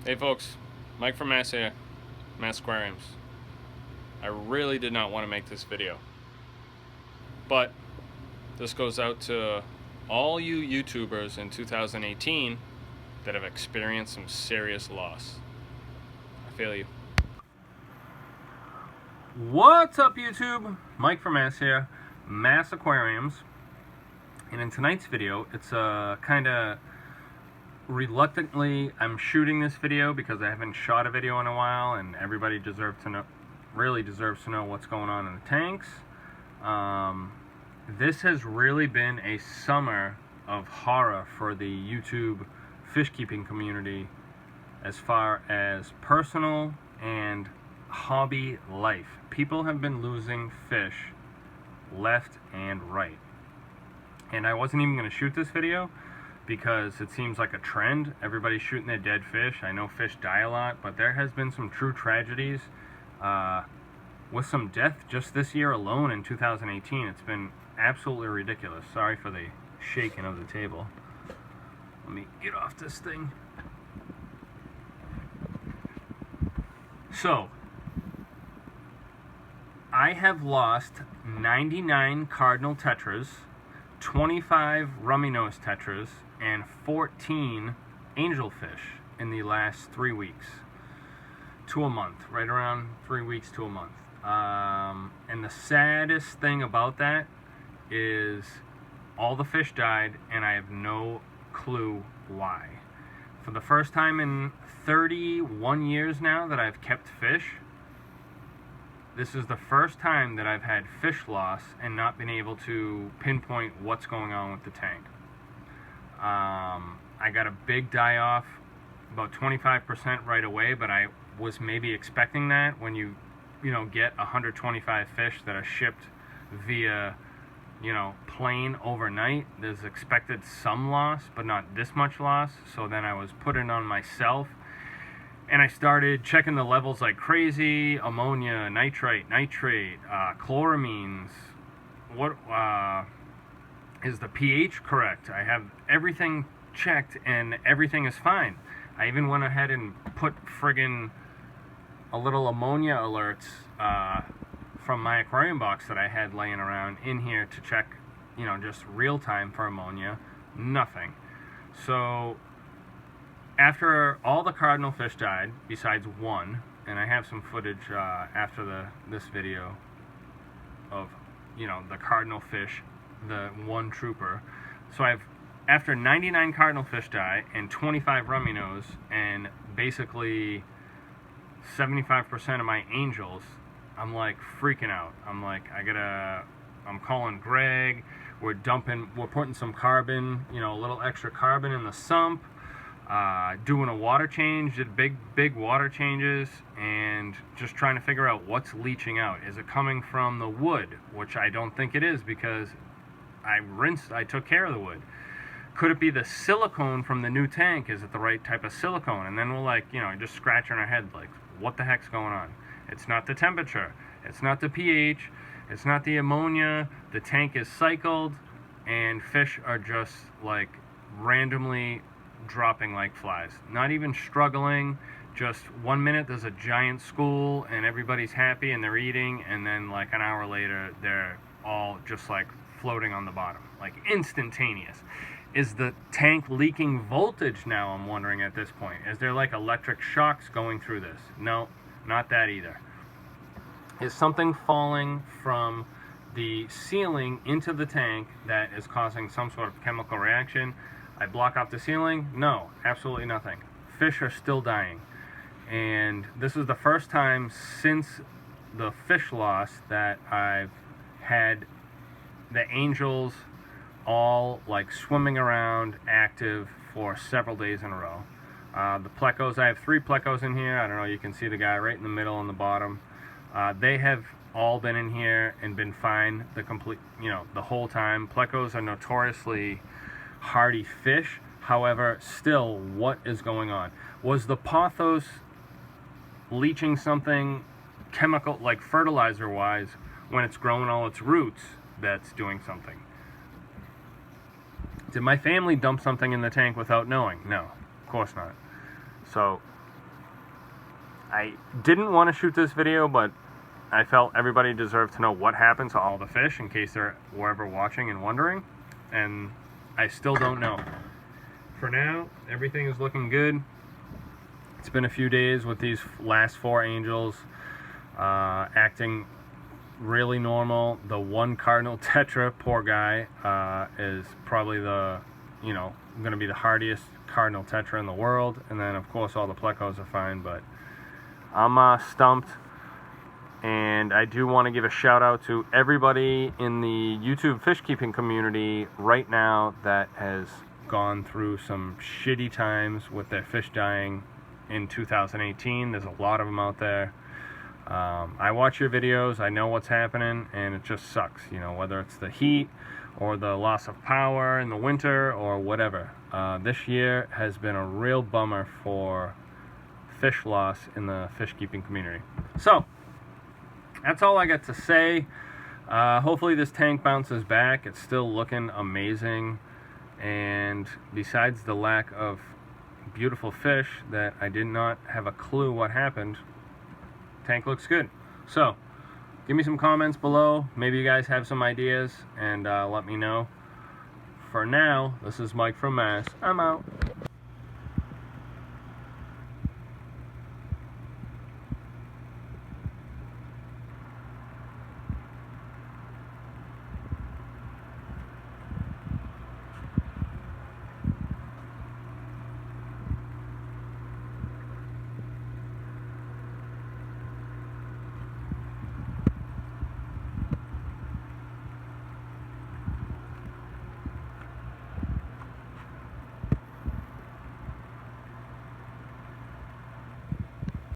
Hey folks, Mike from Mass here, Mass Aquariums. I really did not want to make this video, but this goes out to all you YouTubers in 2018 that have experienced some serious loss. I feel you. What's up YouTube? Mike from Mass here, Mass Aquariums. And in tonight's video, it's kinda reluctantly I'm shooting this video because I haven't shot a video in a while, and everybody really deserves to know what's going on in the tanks. This has really been a summer of horror for the YouTube fish keeping community as far as personal and hobby life. People have been losing fish left and right. And I wasn't even going to shoot this video because it seems like a trend. Everybody's shooting their dead fish. I know fish die a lot, but there has been some true tragedies with some death just this year alone in 2018. It's been absolutely ridiculous. Sorry for the shaking of the table. Let me get off this thing. So, I have lost 99 cardinal tetras, 25 rummy nose tetras, and 14 angelfish in the last 3 weeks to a month, right around 3 weeks to a month. And the saddest thing about that is all the fish died, and I have no clue why. For the first time in 31 years now that I've kept fish, this is the first time that I've had fish loss and not been able to pinpoint what's going on with the tank. I got a big die-off, about 25% right away, but I was maybe expecting that when you get 125 fish that are shipped via, plane overnight. There's expected some loss, but not this much loss. So then I was putting it on myself. And I started checking the levels like crazy: ammonia, nitrite, chloramines. What is the pH correct? I have everything checked and everything is fine. I even went ahead and put friggin' a little ammonia alerts from my Aquarium Box that I had laying around in here to check, just real time for ammonia. Nothing. So after all the cardinal fish died, besides one, and I have some footage after this video of, the cardinal fish, the one trooper. So after 99 cardinal fish die and 25 rummy nose and basically 75% of my angels, I'm like freaking out. I'm like, I'm calling Greg. We're putting some carbon, a little extra carbon in the sump. Doing a water change, did big water changes, and just trying to figure out what's leaching out. Is it coming from the wood, which I don't think it is because I took care of the wood. Could it be the silicone from the new tank? Is it the right type of silicone? And then we're just scratching our head like, what the heck's going on? It's not the temperature, it's not the pH, it's not the ammonia. The tank is cycled, and fish are just like randomly dropping like flies. Not even struggling. Just 1 minute there's a giant school and everybody's happy and they're eating, and then like an hour later they're all just like floating on the bottom, like instantaneous. Is the tank leaking voltage now? I'm wondering at this point. Is there like electric shocks going through this? No, not that either. Is something falling from the ceiling into the tank that is causing some sort of chemical reaction? I block off the ceiling? No, absolutely nothing. Fish are still dying. And this is the first time since the fish loss that I've had the angels all like swimming around active for several days in a row. The plecos, I have 3 plecos in here. I don't know, you can see the guy right in the middle and the bottom. They have all been in here and been fine the whole time. Plecos are notoriously hardy fish. However, still, what is going on? Was the pothos leaching something chemical, like fertilizer wise, when it's growing all its roots, that's doing something? Did my family dump something in the tank without knowing? No, of course not. So I didn't want to shoot this video, but I felt everybody deserved to know what happened to all the fish in case they were ever watching and wondering. And I still don't know. For now, everything is looking good. It's been a few days with these last 4 angels acting really normal. The one cardinal tetra, poor guy, is probably the, going to be the hardiest cardinal tetra in the world. And then, of course, all the plecos are fine, but I'm stumped. And I do want to give a shout out to everybody in the YouTube fish keeping community right now that has gone through some shitty times with their fish dying in 2018. There's a lot of them out there. I watch your videos, I know what's happening, and it just sucks, whether it's the heat or the loss of power in the winter or whatever. This year has been a real bummer for fish loss in the fish keeping community. So that's all I got to say. Hopefully this tank bounces back. It's still looking amazing, and besides the lack of beautiful fish that I did not have a clue what happened, tank looks good. So give me some comments below. Maybe you guys have some ideas, and let me know. For now, this is Mike from Mass. I'm out.